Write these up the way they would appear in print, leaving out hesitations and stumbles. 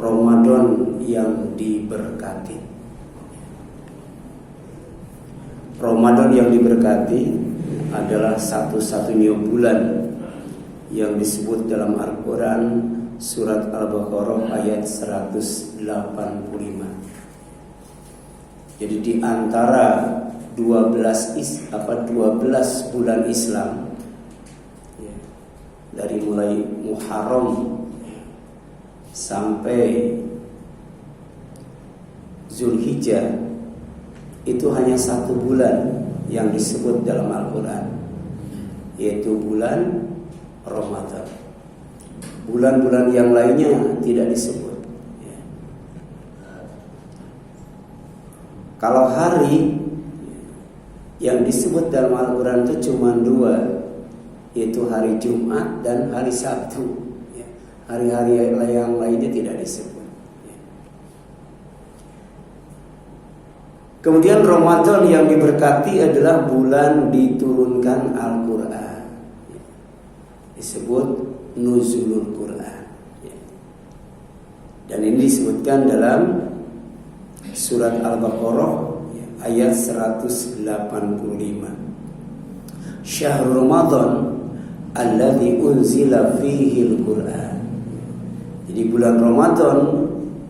Ramadan yang diberkati. Ramadan yang diberkati adalah satu-satunya bulan yang disebut dalam Al-Quran surat Al-Baqarah ayat 185. Jadi di antara 12 bulan Islam, dari mulai Muharram sampai Zulhijjah, itu hanya satu bulan yang disebut dalam Al-Quran, yaitu bulan Ramadan. Bulan-bulan yang lainnya tidak disebut. Kalau hari yang disebut dalam Al-Quran itu cuma dua, yaitu hari Jumat dan hari Sabtu. Hari-hari yang lainnya tidak disebut. Kemudian Ramadan yang diberkati adalah bulan diturunkan Al-Quran, disebut Nuzulul Quran. Dan ini disebutkan dalam surat Al-Baqarah ayat 185. Syahrul Ramadan alladzi unzila fihi al-Quran. Jadi bulan Ramadan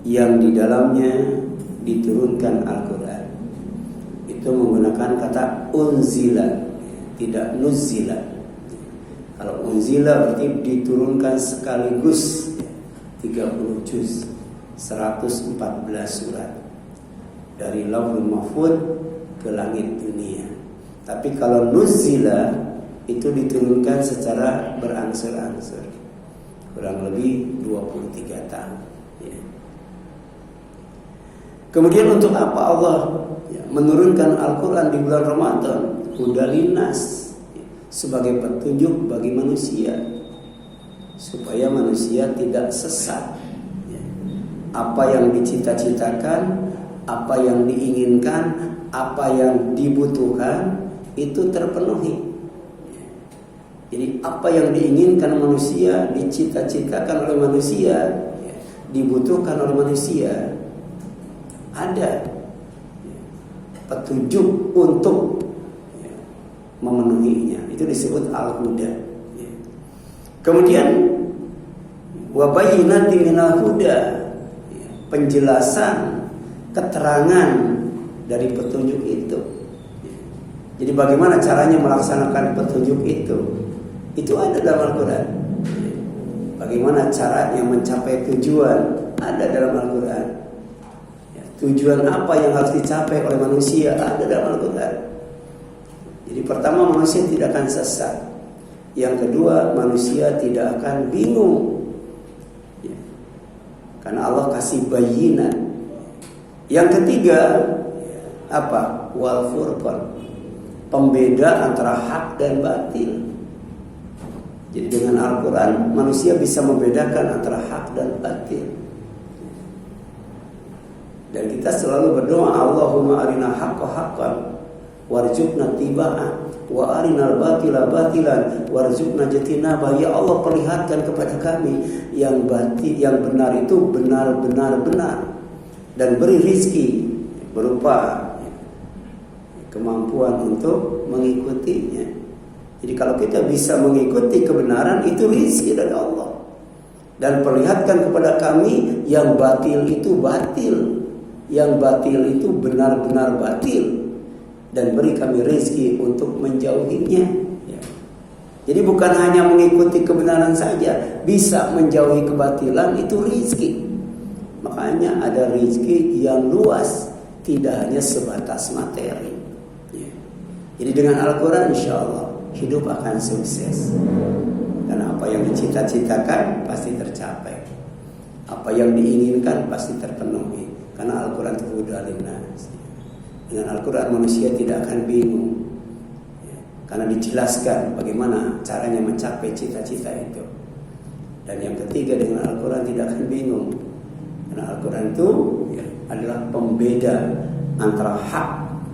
yang di dalamnya diturunkan Al-Quran. Itu menggunakan kata unzila, tidak nuzila. Kalau unzila berarti diturunkan sekaligus 30 juz, 114 surat dari Lauhul Mahfuz ke langit dunia. Tapi kalau nuzila itu diturunkan secara berangsur-angsur, kurang lebih 23 tahun. Kemudian untuk apa Allah menurunkan Al-Quran di bulan Ramadan? Hudalinas, sebagai petunjuk bagi manusia, supaya manusia tidak sesat. Apa yang dicita-citakan, apa yang diinginkan, apa yang dibutuhkan itu terpenuhi. Jadi apa yang diinginkan manusia, dicita-citakan oleh manusia, dibutuhkan oleh manusia, ada petunjuk untuk memenuhinya. Itu disebut Al-Huda. Kemudian wabayyinatin minal huda, penjelasan, keterangan dari petunjuk itu. Jadi bagaimana caranya melaksanakan petunjuk itu? Itu ada dalam Al-Quran. Bagaimana caranya mencapai tujuan? Ada dalam Al-Quran. Tujuan apa yang harus dicapai oleh manusia? Ada dalam Al-Quran. Jadi pertama, manusia tidak akan sesat. Yang kedua, manusia tidak akan bingung, karena Allah kasih bayyinat. Yang ketiga, apa? Wal furqan, pembeda antara hak dan batil. Jadi dengan Al-Quran manusia bisa membedakan antara hak dan batil. Dan kita selalu berdoa, Allahumma arina haqqa haqqan warzuqna tiba'ah wa arinal batila batilan warzuqna jatinabah. Ya Allah, perlihatkan kepada kami yang batil, yang benar itu benar-benar benar, dan beri rizki berupa kemampuan untuk mengikutinya. Jadi kalau kita bisa mengikuti kebenaran, itu rizki dari Allah. Dan perlihatkan kepada kami yang batil itu batil, yang batil itu benar-benar batil, dan beri kami rezeki untuk menjauhinya. Jadi bukan hanya mengikuti kebenaran saja, bisa menjauhi kebatilan, itu rezeki. Makanya ada rezeki yang luas, tidak hanya sebatas materi. Jadi dengan Al-Quran insya Allah hidup akan sukses. Karena apa yang dicita-citakan pasti tercapai, apa yang diinginkan pasti terpenuhi. Karena Al-Quran itu hudalinas. Dengan Al-Quran manusia tidak akan bingung, karena dijelaskan bagaimana caranya mencapai cita-cita itu. Dan yang ketiga, dengan Al-Quran tidak akan bingung, karena Al-Quran itu adalah pembeda antara hak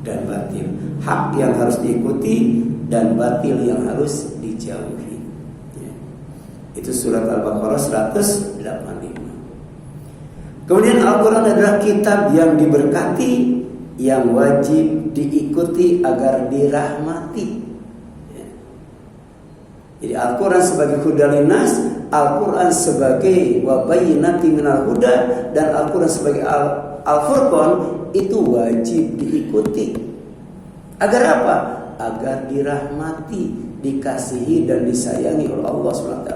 dan batil. Hak yang harus diikuti dan batil yang harus dijauhi. Itu surat Al-Baqarah 185. Kemudian Al-Quran adalah kitab yang diberkati, yang wajib diikuti agar dirahmati. Jadi Al-Quran sebagai huda linnas, Al-Quran sebagai wabayyinati minal huda, dan Al-Quran sebagai Al-Furqan itu wajib diikuti. Agar apa? Agar dirahmati, dikasihi dan disayangi oleh Allah SWT.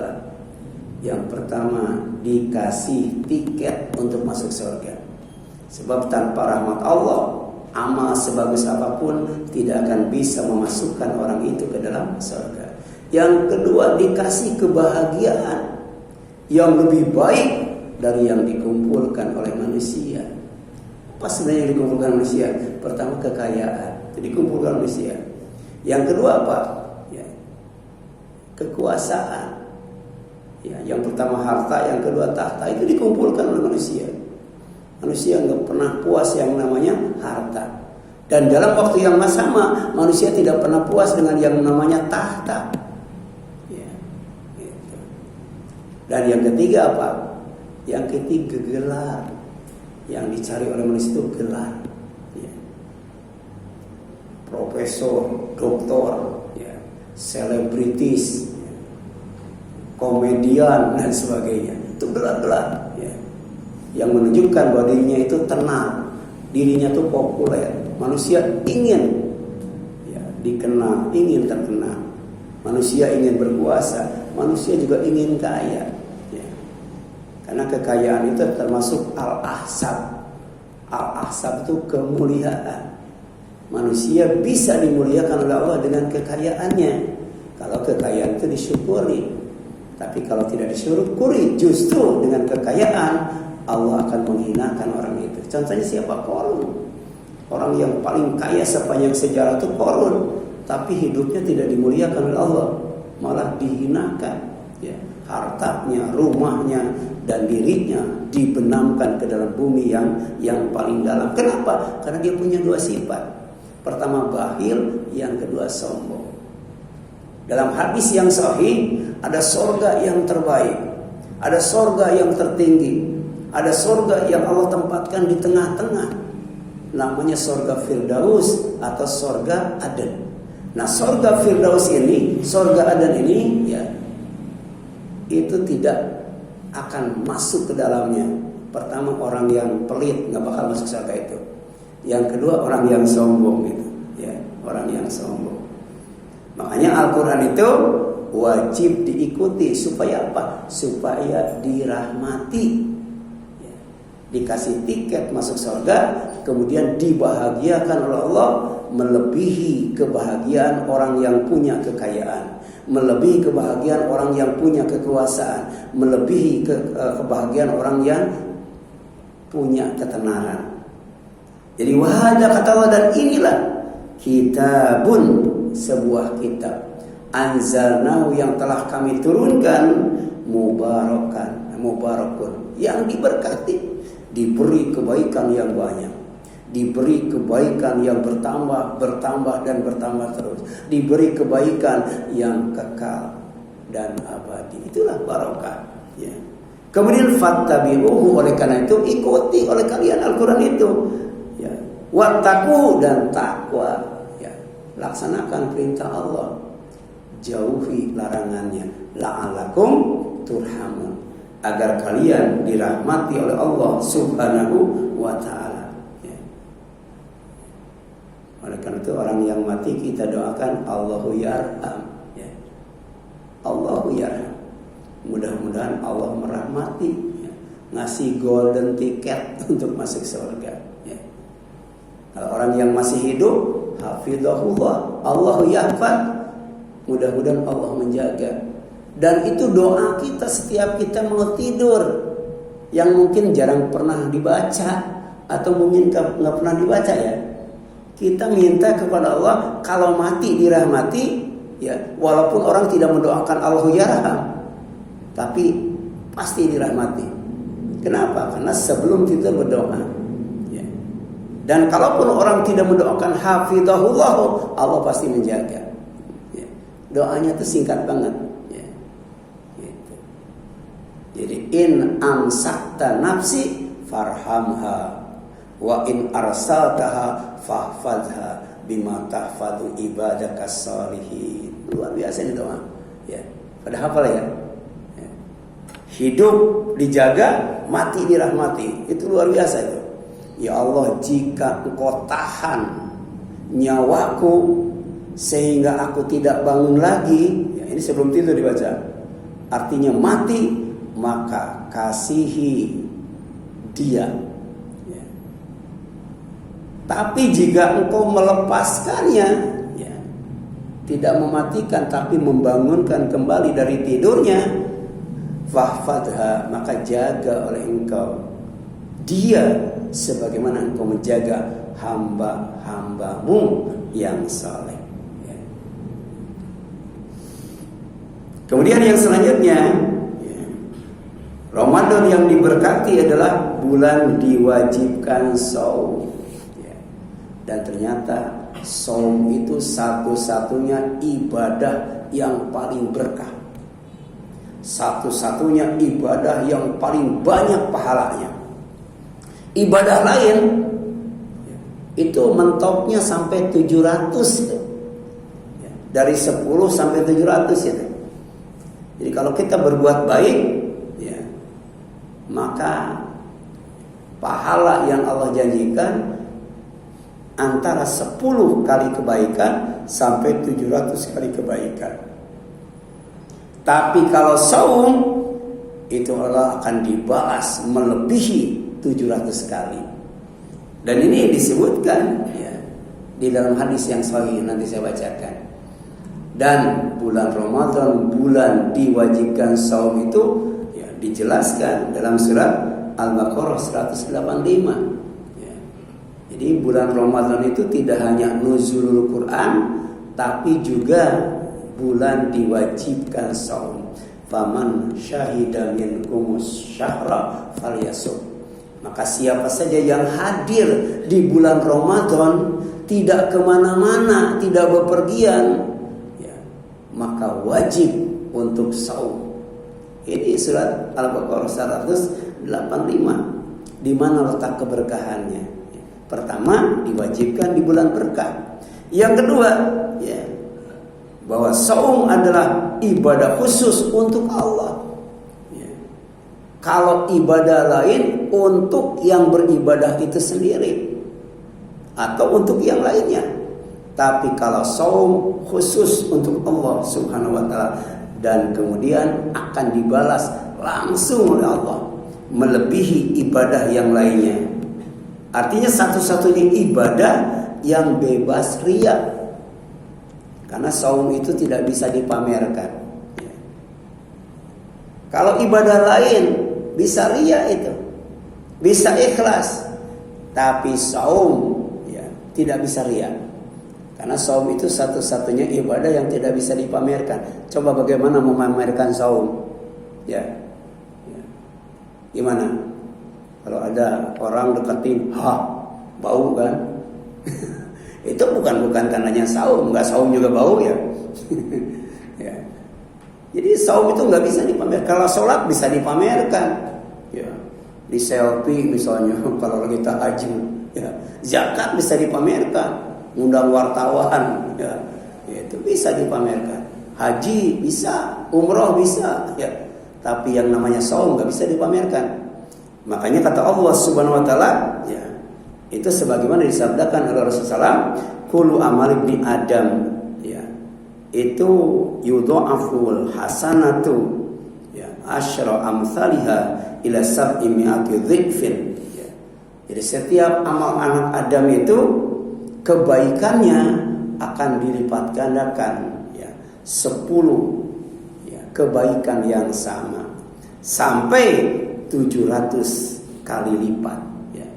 Yang pertama, dikasih tiket untuk masuk surga. Sebab tanpa rahmat Allah, amal sebagus apapun tidak akan bisa memasukkan orang itu ke dalam surga. Yang kedua, dikasih kebahagiaan yang lebih baik dari yang dikumpulkan oleh manusia. Apa sebenarnya yang dikumpulkan manusia? Pertama, kekayaan, itu dikumpulkan manusia. Yang kedua apa? Ya, kekuasaan. Ya, yang pertama harta, yang kedua tahta, itu dikumpulkan oleh manusia. Manusia nggak pernah puas yang namanya harta. Dan dalam waktu yang sama, manusia tidak pernah puas dengan yang namanya tahta. Ya, gitu. Dan yang ketiga apa? Yang ketiga gelar. Yang dicari oleh manusia itu gelar. Ya. Profesor, doktor, ya, selebritis, ya, komedian dan sebagainya. Itu gelar-gelar. Ya. Yang menunjukkan bahwa dirinya itu tenang, dirinya itu populer. Manusia ingin ya, dikenal, ingin terkenal. Manusia ingin berkuasa, manusia juga ingin kaya. Ya. Karena kekayaan itu termasuk al-ahsab. Al-ahsab itu kemuliaan. Manusia bisa dimuliakan oleh Allah dengan kekayaannya. Kalau kekayaan itu disyukuri. Tapi kalau tidak disyukuri, justru dengan kekayaan Allah akan menghinakan orang itu. Contohnya siapa? Qarun. Orang yang paling kaya sepanjang sejarah itu Qarun, tapi hidupnya tidak dimuliakan oleh Allah, malah dihinakan. Ya, hartanya, rumahnya, dan dirinya dibenamkan ke dalam bumi yang paling dalam. Kenapa? Karena dia punya dua sifat. Pertama bakhil, yang kedua sombong. Dalam hadis yang sahih, ada sorga yang terbaik, ada sorga yang tertinggi, ada sorga yang Allah tempatkan di tengah-tengah. Namanya sorga Firdaus atau sorga Aden. Nah, sorga Firdaus ini, sorga Aden ini, ya, itu tidak akan masuk ke dalamnya. Pertama, orang yang pelit nggak bakal masuk surga itu. Yang kedua, orang yang sombong itu, ya, orang yang sombong. Makanya Al-Quran itu wajib diikuti supaya apa? Supaya dirahmati. Dikasih tiket masuk surga, kemudian dibahagiakan oleh Allah, melebihi kebahagiaan orang yang punya kekayaan, melebihi kebahagiaan orang yang punya kekuasaan, melebihi kebahagiaan orang yang punya ketenaran. Jadi wahada kata Allah, dan inilah kitabun, sebuah kitab, anzalnahu, yang telah kami turunkan, mubarakun, yang diberkati, diberi kebaikan yang banyak, diberi kebaikan yang bertambah dan bertambah terus, diberi kebaikan yang kekal dan abadi. Itulah barokah. Ya. Kemudian fattabi'uhu, oleh karena itu ikuti oleh kalian Al-Quran itu. Ya. Wattaqu, dan takwa. Ya. Laksanakan perintah Allah, jauhi larangannya. La'alakum turhamun, agar kalian dirahmati oleh Allah Subhanahu wa ta'ala. Ya. Oleh karena itu orang yang mati kita doakan Allahu yarham. Ya. Allahu yarham. Mudah-mudahan Allah merahmati, ya, ngasih golden ticket untuk masuk surga. Ya. Kalau orang yang masih hidup, hafizahullah, Allahu yahfad, mudah-mudahan Allah menjaga. Dan itu doa kita setiap kita mau tidur, yang mungkin jarang pernah dibaca, atau mungkin nggak pernah dibaca ya. Kita minta kepada Allah kalau mati dirahmati, ya, walaupun orang tidak mendoakan Allahu yarham, tapi pasti dirahmati. Kenapa? Karena sebelum kita berdoa. Ya. Dan kalaupun orang tidak mendoakan hafizahullah, Allah pasti menjaga. Ya. Doanya itu singkat banget. Jadi in amsakta nafsi farhamha wa in arsaltaha fahfadha bima tahfadhu ibadakas salihin. Luar biasa ini doa. Ya, pada hafal ya. Hidup dijaga, mati dirahmati. Itu luar biasa itu. Ya Allah, jika Engkau tahan nyawaku sehingga aku tidak bangun lagi, ya, ini sebelum tidur dibaca. Artinya mati, maka kasihi dia. Ya. Tapi jika Engkau melepaskannya, ya, tidak mematikan tapi membangunkan kembali dari tidurnya, fahfadha, maka jaga oleh Engkau dia sebagaimana Engkau menjaga hamba-hambamu yang saleh. Ya. Kemudian yang selanjutnya, ya, Ramadan yang diberkati adalah bulan diwajibkan shaum. Ya. Dan ternyata shaum itu satu-satunya ibadah yang paling berkah. Satu-satunya ibadah yang paling banyak pahalanya. Ibadah lain itu mentoknya sampai 700 itu. Dari 10 sampai 700 itu. Jadi kalau kita berbuat baik, ya, maka pahala yang Allah janjikan antara 10 kali kebaikan sampai 700 kali kebaikan. Tapi kalau saum itu Allah akan dibalas melebihi 700 kali. Dan ini disebutkan, ya, di dalam hadis yang sahih, nanti saya bacakan. Dan bulan Ramadan, bulan diwajibkan saum itu, ya, dijelaskan dalam surat Al-Baqarah 185. Ya. Jadi bulan Ramadan itu tidak hanya nuzulul Quran, tapi juga bulan diwajibkan saum. Faman syahida minkumus syahra falyasum. Maka siapa saja yang hadir di bulan Ramadan, tidak kemana-mana, tidak bepergian, ya, maka wajib untuk saum. Ini surat Al-Baqarah 185. Di mana letak keberkahannya? Pertama, diwajibkan di bulan berkah. Yang kedua, ya, bahwa saum adalah ibadah khusus untuk Allah. Kalau ibadah lain untuk yang beribadah itu sendiri atau untuk yang lainnya. Tapi kalau saum khusus untuk Allah Subhanahu wa taala, dan kemudian akan dibalas langsung oleh Allah melebihi ibadah yang lainnya. Artinya satu-satunya ibadah yang bebas riya. Karena saum itu tidak bisa dipamerkan. Kalau ibadah lain bisa riya itu, bisa ikhlas, tapi saum, ya, tidak bisa riya. Karena saum itu satu-satunya ibadah yang tidak bisa dipamerkan. Coba bagaimana memamerkan saum? Ya, ya. Gimana? Kalau ada orang deketin, bau kan? Itu bukan karenanya saum, nggak saum juga bau ya. Ya. Jadi saum itu nggak bisa dipamerkan. Kalau sholat bisa dipamerkan, ya, di selfie misalnya kalau lagi tahajud, ya. Zakat bisa dipamerkan, undang wartawan, ya, itu bisa dipamerkan. Haji bisa, umroh bisa, ya. Tapi yang namanya saum nggak bisa dipamerkan. Makanya kata Allah Subhanahu Wa Taala, ya, itu sebagaimana disabdakan oleh Rasulullah, "Kullu amal ibni Adam." Itu yudha'aful hasanatu, ya, asyra amsalha ila sab'i mi'ati dhifin, ya. Jadi setiap amal anak Adam itu kebaikannya akan dilipat gandakan, ya, 10, ya, kebaikan yang sama sampai 700 kali lipat, ya.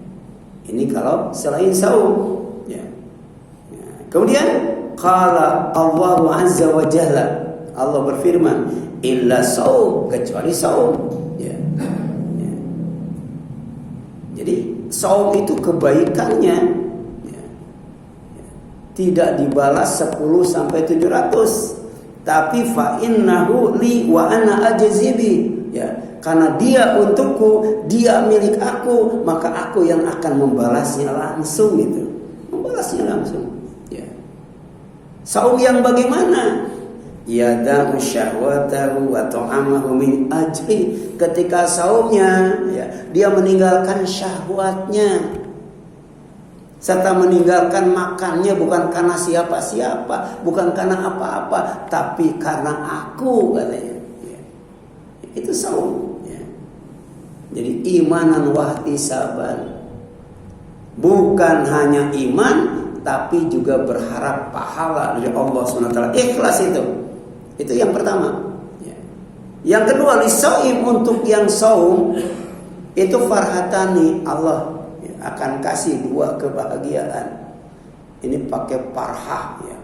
Ini kalau selain saum, ya. Ya. Kemudian qala Allah azza wa jalla, Allah berfirman, illa saum, kecuali saum, ya. Ya. Jadi saum itu kebaikannya, ya, ya, tidak dibalas 10 sampai 700, tapi fa innahu li wa ana ajzibi, ya. Karena dia untukku, dia milik aku, maka aku yang akan membalasnya langsung itu. Membalasnya langsung. Ya. Saum yang bagaimana? Yada'u syahwatahu wa ta'amahu min ajli. Ketika saumnya, ya, dia meninggalkan syahwatnya serta meninggalkan makannya bukan karena siapa-siapa, bukan karena apa-apa, tapi karena aku, katanya. Ya. Itu saum. Jadi imanan wahtisaban, bukan hanya iman tapi juga berharap pahala dari Allah SWT. Ikhlas itu yang pertama. Yang kedua, lisaim, untuk yang saum itu farhatani, Allah akan kasih dua kebahagiaan. Ini pakai parha, ya.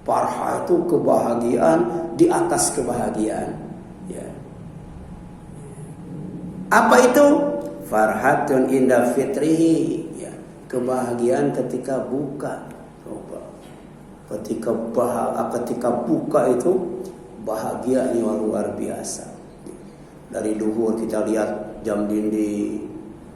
Parha itu kebahagiaan di atas kebahagiaan. Apa itu? Farhatun inda fitrihi, ya, kebahagiaan ketika buka. Ketika buka itu bahagia yang luar biasa. Dari duhur kita lihat jam dinding,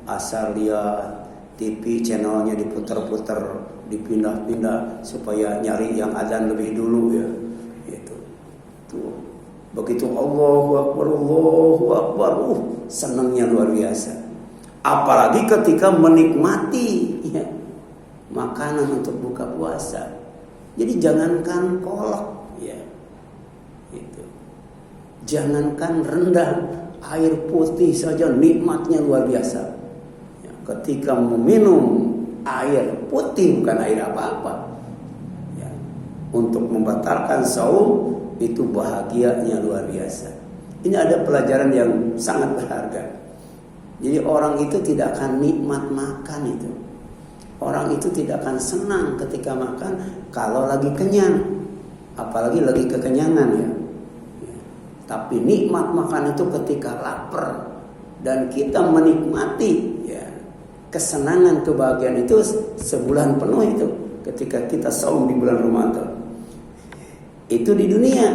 asar lihat TV channelnya diputar-putar, dipindah-pindah supaya nyari yang adzan lebih dulu, ya. Itu. Tuh. Begitu Allahu Akbar, senangnya luar biasa. Apalagi ketika menikmati, ya, makanan untuk buka puasa. Jadi jangankan kolak, ya, itu. Jangankan rendang, air putih saja nikmatnya luar biasa. Ya, ketika meminum air putih, bukan air apa-apa, ya, untuk membatalkan saum, itu bahagianya luar biasa. Ini ada pelajaran yang sangat berharga. Jadi orang itu tidak akan nikmat makan itu. Orang itu tidak akan senang ketika makan kalau lagi kenyang, apalagi lagi kekenyangan, ya. Tapi nikmat makan itu ketika lapar dan kita menikmati, ya, kesenangan, kebahagiaan itu sebulan penuh itu ketika kita saum di bulan Ramadan. Itu di dunia,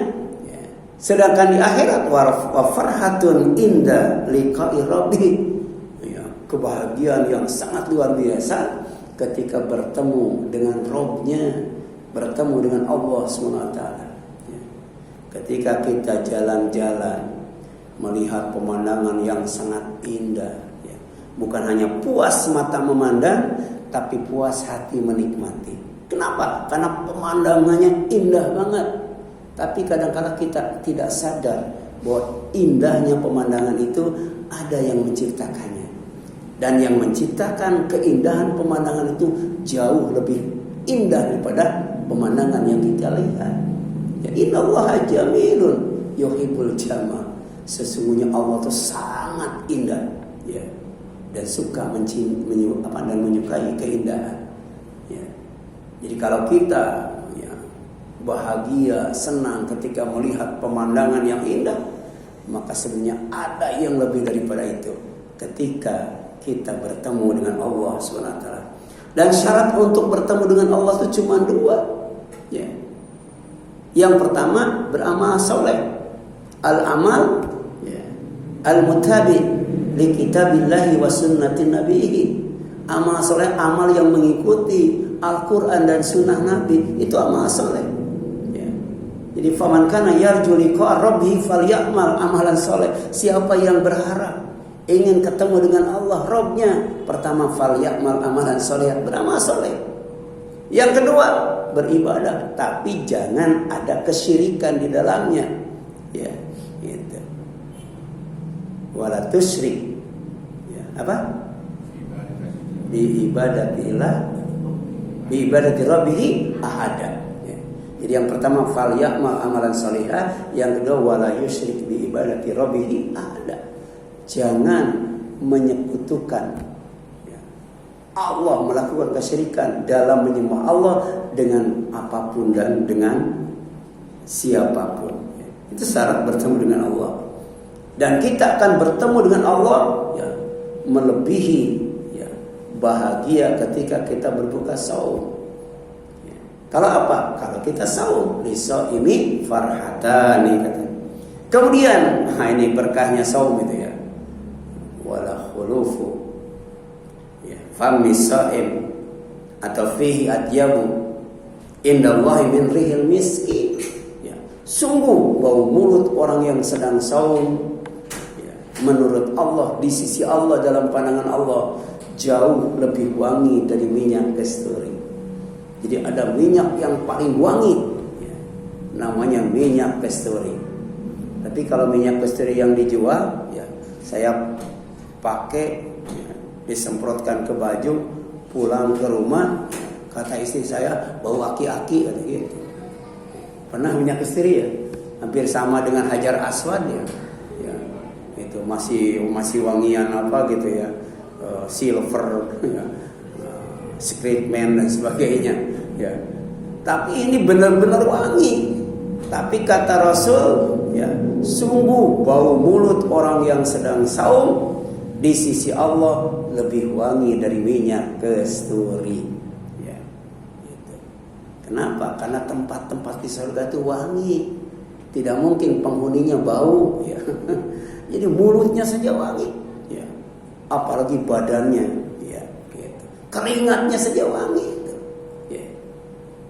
ya. Sedangkan di akhirat wa farhatun inda liqa'i rabbi, ya, kebahagiaan yang sangat luar biasa ketika bertemu dengan Rabb-nya, bertemu dengan Allah SWT. Ya. Ketika kita jalan-jalan melihat pemandangan yang sangat indah, ya. Bukan hanya puas mata memandang, tapi puas hati menikmati. Kenapa? Karena pemandangannya indah banget. Tapi kadang-kadang kita tidak sadar bahwa indahnya pemandangan itu ada yang menciptakannya. Dan yang menciptakan keindahan pemandangan itu jauh lebih indah daripada pemandangan yang kita lihat. Ya, innallaha jamilun yuhibbul jamal. Sesungguhnya Allah itu sangat indah, ya, dan suka dan menyukai keindahan. Ya. Jadi kalau kita, ya, bahagia, senang ketika melihat pemandangan yang indah, maka sebenarnya ada yang lebih daripada itu ketika kita bertemu dengan Allah SWT. Dan syarat untuk bertemu dengan Allah itu cuma dua, ya. Yang pertama, beramal soleh, al-amal, ya, al-mutabi li kitabillahi wa sunnati nabihi. Amal soleh, amal yang mengikuti Al-Quran dan sunnah Nabi, itu amal soleh. Jadi faman kana yarju liqa rabbih falyamal amalan saleh. Siapa yang berharap ingin ketemu dengan Allah Rabb-nya, pertama falyamal amalan saleh, beramal saleh. Yang kedua, beribadah, tapi jangan ada kesyirikan di dalamnya. Ya, gitu. Wala tusyrik. Ya, apa? Bi ibadati rabbih ahada. Jadi yang pertama falyamal amalan salihah, yang kedua wala yusyrik bi ibadati rabbih ahada. Jangan menyekutukan, ya, Allah, melakukan kesyirikan dalam menyembah Allah dengan apapun dan dengan siapapun. Itu syarat bertemu dengan Allah. Dan kita akan bertemu dengan Allah, ya, melebihi, ya, bahagia ketika kita berbuka saum. Kalau apa? Kalau kita saum, liso ini farhatani, kata. Kemudian, ini berkahnya saum itu, ya. fami shaim atau fihi atyabu indallahi min rihil miski. Ya, sungguh bau mulut orang yang sedang saum, ya, menurut Allah, di sisi Allah, dalam pandangan Allah, jauh lebih wangi dari minyak kasturi. Jadi ada minyak yang paling wangi, ya, namanya minyak kasturi. Tapi kalau minyak kasturi yang dijual, ya, saya pakai, ya, disemprotkan ke baju, pulang ke rumah, kata istri saya, bau aki-aki, kata gitu. Pernah minyak kasturi ya? Hampir sama dengan hajar aswad ya. Ya, itu masih wangian apa gitu ya, silver, ya, Secretman dan sebagainya. Ya. Tapi ini benar-benar wangi. Tapi kata Rasul, ya, sungguh bau mulut orang yang sedang saum di sisi Allah lebih wangi dari minyak kasturi. Ya, gitu. Kenapa? Karena tempat-tempat di surga itu wangi. Tidak mungkin penghuninya bau. Ya. Jadi mulutnya saja wangi. Ya. Apalagi badannya. Ya, gitu. Keringatnya saja wangi. Gitu. Ya.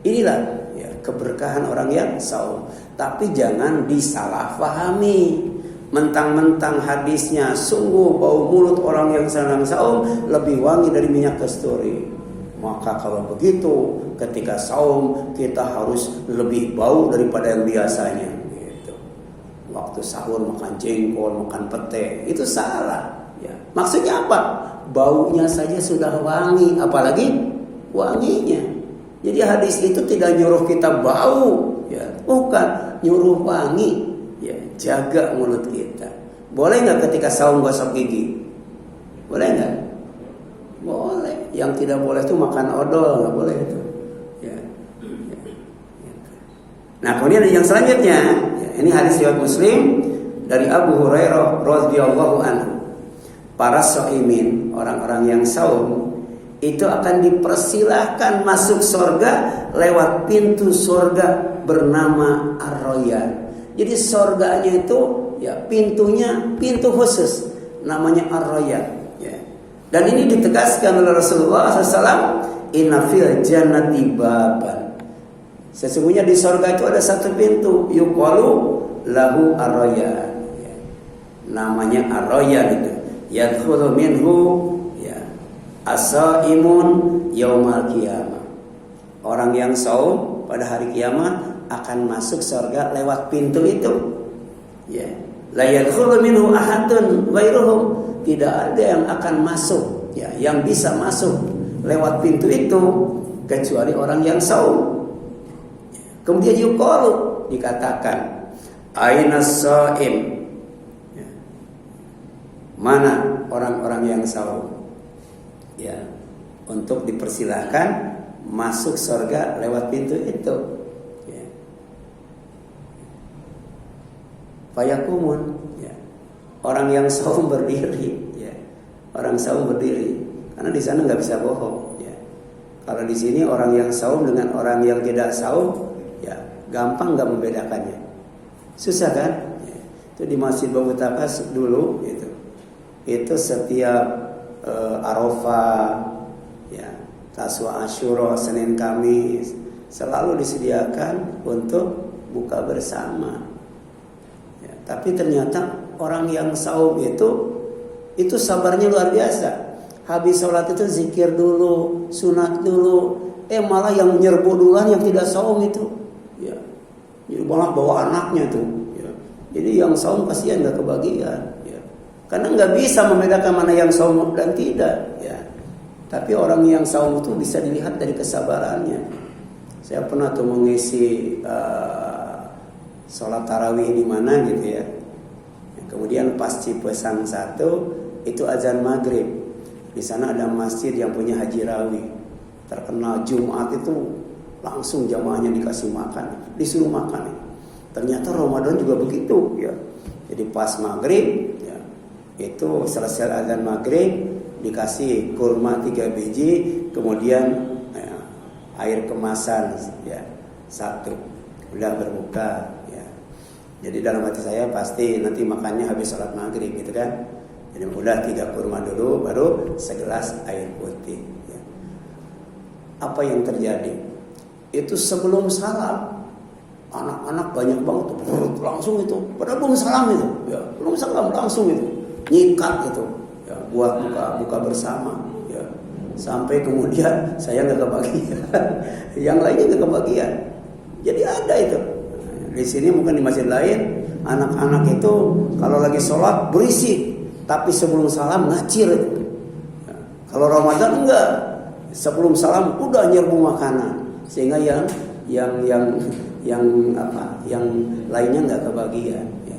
Inilah, ya, keberkahan orang yang saum. Tapi jangan disalahpahami. Mentang-mentang hadisnya sungguh bau mulut orang yang sedang saum lebih wangi dari minyak kasturi. Maka kalau begitu ketika saum kita harus lebih bau daripada yang biasanya. Gitu. Waktu sahur makan jengkol, makan pete, itu salah. Ya. Maksudnya apa? Baunya saja sudah wangi, apalagi wanginya. Jadi hadis itu tidak nyuruh kita bau, ya, bukan, nyuruh wangi. Ya, jaga mulut kita. Boleh nggak ketika saum gosok gigi? Boleh nggak? Boleh. Yang tidak boleh itu makan odol, nggak boleh itu. Ya. Ya. Nah, kemudian yang selanjutnya, ya, ini hadis riwayat Muslim dari Abu Hurairah radhiyallahu anhu. Para shaimin, orang-orang yang saum, itu akan dipersilahkan masuk surga lewat pintu surga bernama Ar-Rayyan. Jadi surganya itu, ya, pintunya pintu khusus namanya Ar-Rayyan, ya. Dan ini ditegaskan oleh Rasulullah SAW, inna fil jannati baban. Sesungguhnya di surga itu ada satu pintu, yuqalu lahu Ar-Rayyan, ya. Namanya Ar-Rayyan itu. Yadkhulu minhu, ya, as-shaimun yaumal qiyamah. Orang yang saum pada hari kiamat akan masuk surga lewat pintu itu. Ya. La yadkhulu minhu ahadun ghairuhum. Tidak ada yang akan masuk, ya, yang bisa masuk lewat pintu itu kecuali orang yang saum. Kemudian yuqalu, dikatakan, aina shaim? Ya. Mana orang-orang yang saum? Ya, untuk dipersilahkan masuk surga lewat pintu itu. Fayakumun, ya. Orang yang saum berdiri, ya. Orang saum berdiri, karena di sana nggak bisa bohong, ya. Kalau di sini orang yang saum dengan orang yang tidak saum, ya, gampang nggak membedakannya, susah kan? Ya. Itu di Masjid Bau Takas dulu, itu setiap Arafah, ya, Taswa Asyura, Senin Kamis, selalu disediakan untuk buka bersama. Tapi ternyata orang yang saum itu sabarnya luar biasa. Habis sholat itu zikir dulu, sunat dulu. Malah yang nyerbu duluan yang tidak saum itu, ya, jadi malah bawa anaknya tuh. Ya. Jadi yang saum kasihan nggak kebagian. Ya. Karena nggak bisa membedakan mana yang saum dan tidak. Ya. Tapi orang yang saum itu bisa dilihat dari kesabarannya. Saya pernah tuh mengisi sholat tarawih di mana gitu ya. Kemudian pas Cipesan 1 itu azan maghrib. Di sana ada masjid yang punya Haji Rawi, terkenal Jumat itu langsung jamaahnya dikasih makan, disuruh makan. Ternyata Ramadan juga begitu ya. Jadi pas maghrib, ya, itu selesai azan maghrib dikasih kurma 3 biji, kemudian, ya, air kemasan, ya, 1. Udah berbuka. Jadi dalam hati saya pasti nanti makannya habis sholat maghrib gitu kan. Jadi udah 3 kurma dulu, baru segelas air putih. Ya. Apa yang terjadi? Itu sebelum salam, anak-anak banyak banget langsung itu. Padahal belum salam itu, ya, belum salam langsung itu, nyikat itu, ya, buat buka bersama. Ya. Sampai kemudian saya nggak kebagian, yang lainnya nggak kebagian. Jadi ada itu. Di sini mungkin di masjid lain, anak-anak itu kalau lagi sholat berisik, tapi sebelum salam ngacir itu. Ya. Kalau Ramadan enggak, sebelum salam udah nyerbu makanan, sehingga yang lainnya nggak kebagian. Ya.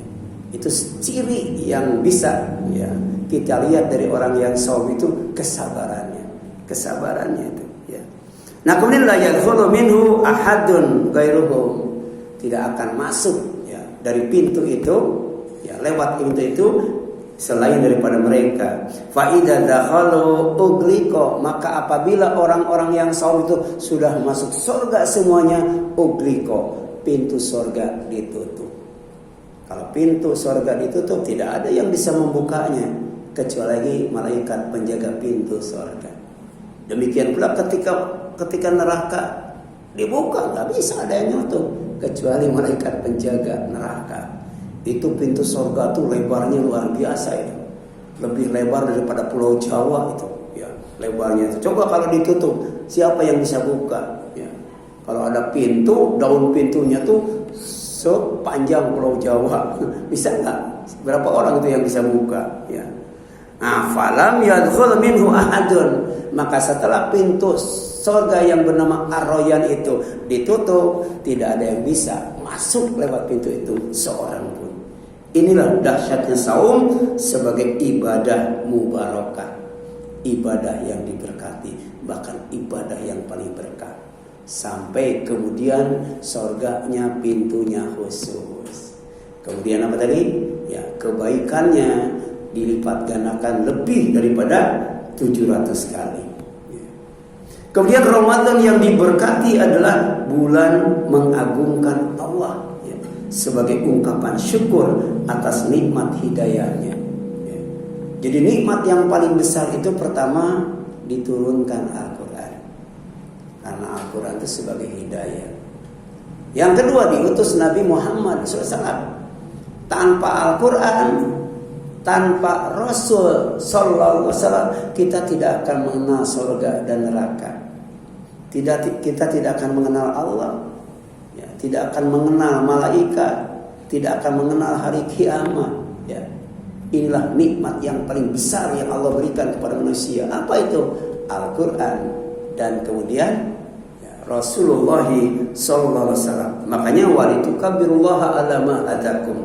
Itu ciri yang bisa ya kita lihat dari orang yang shaum itu kesabarannya itu. Ya. Nah kemudian la yadkhulu minhu ahadun ghairuhum, tidak akan masuk ya dari pintu itu, ya lewat pintu itu selain daripada mereka. Fa idza dakhalu ughliqa, maka apabila orang-orang yang shaum itu sudah masuk surga semuanya, ughliqa, pintu surga ditutup. Kalau pintu surga ditutup, tidak ada yang bisa membukanya kecuali malaikat penjaga pintu surga. Demikian pula ketika neraka dibuka, nggak bisa ada yang nutup kecuali malaikat penjaga neraka. Itu pintu surga tuh lebarnya luar biasa itu, lebih lebar daripada Pulau Jawa itu, ya lebarnya itu. Coba kalau ditutup, siapa yang bisa buka? Ya. Kalau ada pintu, daun pintunya tuh sepanjang Pulau Jawa, bisa nggak? Berapa orang itu yang bisa buka? Ya. Nah, falam yadkhul minhu ahadun, maka setelah pintu surga yang bernama Ar-Rayyan itu ditutup, tidak ada yang bisa masuk lewat pintu itu seorang pun. Inilah dahsyatnya saum sebagai ibadah mubarakah, ibadah yang diberkati, bahkan ibadah yang paling berkah. Sampai kemudian surganya pintunya khusus. Kemudian apa tadi? Ya, kebaikannya dilipat gandakan lebih daripada 700 kali. Kemudian Ramadan yang diberkati adalah bulan mengagungkan Allah, ya, sebagai ungkapan syukur atas nikmat hidayahnya. Ya. Jadi nikmat yang paling besar itu pertama diturunkan Al-Quran, karena Al-Quran itu sebagai hidayah. Yang kedua diutus Nabi Muhammad SAW. Tanpa Al-Quran, tanpa Rasul Sallallahu Alaihi Wasallam, kita tidak akan mengenal surga dan neraka. Kita tidak akan mengenal Allah, ya, tidak akan mengenal malaikat, tidak akan mengenal hari kiamat. Ya. Inilah nikmat yang paling besar yang Allah berikan kepada manusia. Apa itu? Al-Quran dan kemudian ya, Rasulullah Sallallahu Alaihi Wasallam. Makanya walitukabirullaha ala ma hadakum.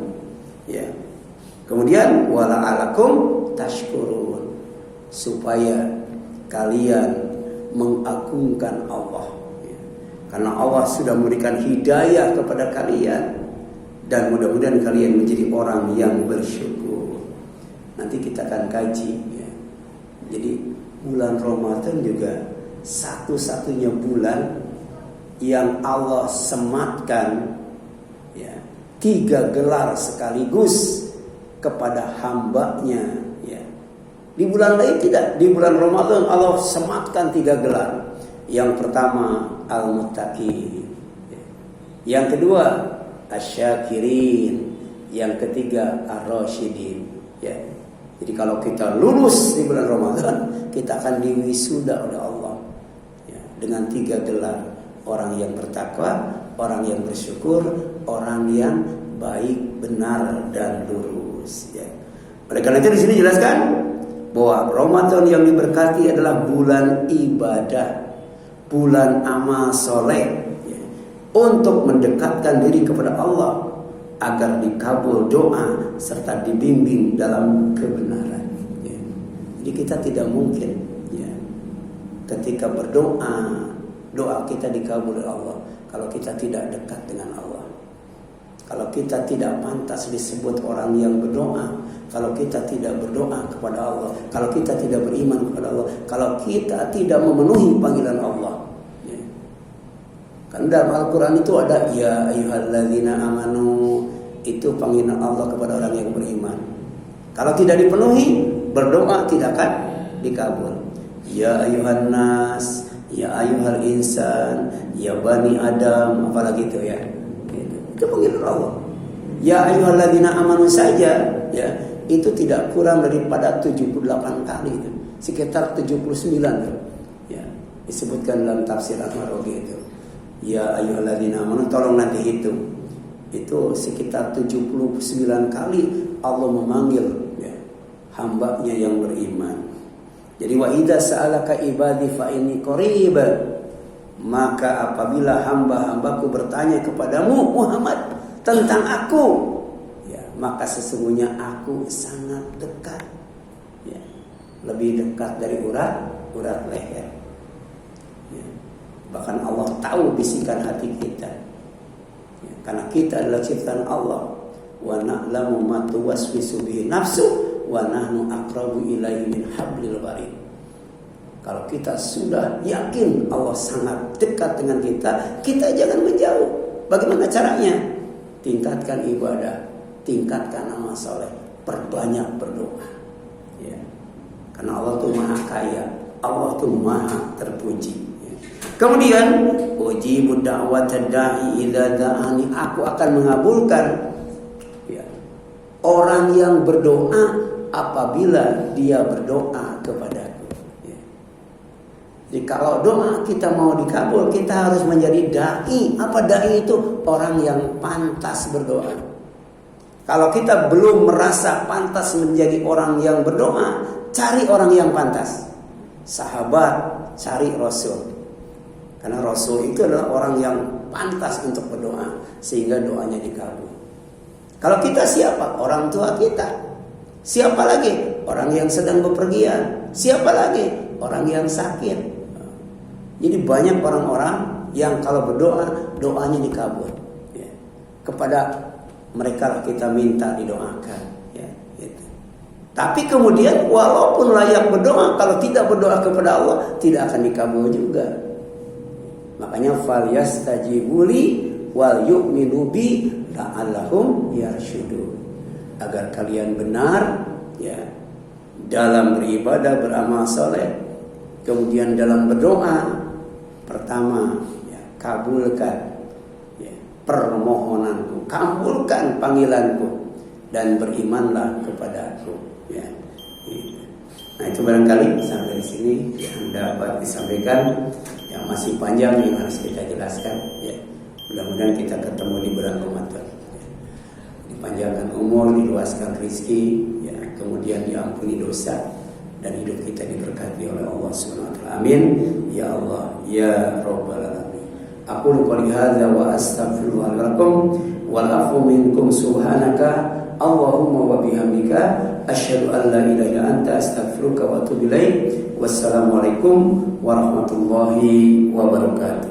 Ya. Kemudian wala'alakum tashkurun, supaya kalian mengagungkan Allah, ya. Karena Allah sudah memberikan hidayah kepada kalian, dan mudah-mudahan kalian menjadi orang yang bersyukur. Nanti kita akan kaji, ya. Jadi bulan Ramadan juga satu-satunya bulan yang Allah sematkan, ya, 3 gelar sekaligus kepada hambanya, ya. Di bulan lain tidak. Di bulan Ramadan Allah sematkan 3 gelar. Yang pertama Al-Muttaqin, ya. Yang kedua Asy-Syakirin, yang ketiga Ar-Rasyidin, ya. Jadi kalau kita lulus di bulan Ramadan, kita akan diwisuda oleh Allah, ya, dengan 3 gelar: orang yang bertakwa, orang yang bersyukur, orang yang baik, benar dan lurus, ya. Oleh karena itu di sini jelaskan bahwa Ramadan yang diberkati adalah bulan ibadah, bulan amal soleh, ya, untuk mendekatkan diri kepada Allah agar dikabul doa serta dibimbing dalam kebenaran. Ya. Jadi kita tidak mungkin, ya, ketika berdoa, doa kita dikabul oleh Allah kalau kita tidak dekat dengan Allah. Kalau kita tidak pantas disebut orang yang berdoa, kalau kita tidak berdoa kepada Allah, kalau kita tidak beriman kepada Allah, kalau kita tidak memenuhi panggilan Allah, ya. Kan dalam Al-Quran itu ada ya ayyuhalladzina amanu, itu panggilan Allah kepada orang yang beriman. Kalau tidak dipenuhi, berdoa tidak akan dikabul. Ya ayuhan nas, ya ayuhal insan, ya bani Adam, apalagi itu ya. Itu panggilan Allah. Ya ayyuhalladzina amanu saja ya, itu tidak kurang daripada 78 kali itu. Sekitar 79 ya. Disebutkan dalam tafsir Al-Marwazi itu. Ya ayyuhalladzina amanu, tolong nanti hitung. Itu sekitar 79 kali Allah memanggil ya, hambanya yang beriman. Jadi wa idza sa'alaka ibadi fa inni qarib. Maka apabila hamba-hambaku bertanya kepadamu Muhammad tentang aku, ya, maka sesungguhnya aku sangat dekat, ya, lebih dekat dari urat leher. Ya. Bahkan Allah tahu bisikan hati kita, ya, karena kita adalah ciptaan Allah. Wa na'lamu ma tuwaswisu bihi nafsu wa nahnu aqrabu ilaihi min hablil warid. Kalau kita sudah yakin Allah sangat dekat dengan kita, kita jangan menjauh. Bagaimana caranya? Tingkatkan ibadah, tingkatkan amal soleh, perbanyak berdoa. Ya. Karena Allah itu maha kaya, Allah itu maha terpuji. Ya. Kemudian, ujibu da'watad da'i idza da'ani, aku akan mengabulkan ya, orang yang berdoa apabila dia berdoa kepada. Jadi kalau doa kita mau dikabul, kita harus menjadi da'i. Apa da'i itu? Orang yang pantas berdoa. Kalau kita belum merasa pantas menjadi orang yang berdoa, cari orang yang pantas. Sahabat, cari Rasul. Karena Rasul itu adalah orang yang pantas untuk berdoa, sehingga doanya dikabul. Kalau kita siapa? Orang tua kita. Siapa lagi? Orang yang sedang bepergian. Siapa lagi? Orang yang sakit. Jadi banyak orang-orang yang kalau berdoa, doanya dikabul. Ya. Kepada mereka lah kita minta didoakan. Ya, gitu. Tapi kemudian walaupun layak berdoa, kalau tidak berdoa kepada Allah, tidak akan dikabul juga. Makanya falyastajibuli wal yu'minu bi la'allahum yarsyudun. Agar kalian benar ya dalam beribadah, beramal soleh, kemudian dalam berdoa. Pertama, ya, kabulkan ya, permohonanku, kabulkan panggilanku, dan berimanlah kepadaku. Ya. Nah itu barangkali sampai di sini yang dapat disampaikan. Yang masih panjang yang harus kita jelaskan. Ya. Mudah-mudahan kita ketemu di bulan Ramadan. Ya. Dipanjangkan umur, diluaskan rezeki, ya, kemudian diampuni dosa. Dan hidup kita diberkati oleh Allah SWT. Amin. Ya Allah, ya Rabbal Alamin. Aqulu qouli hadza wa astaghfirullah lakum wal afu minkum subhanaka Allahumma wa bihamdika asyhadu an la ilaha illa anta astaghfiruka wa atubu ilaik. Wassalamualaikum warahmatullahi wabarakatuh.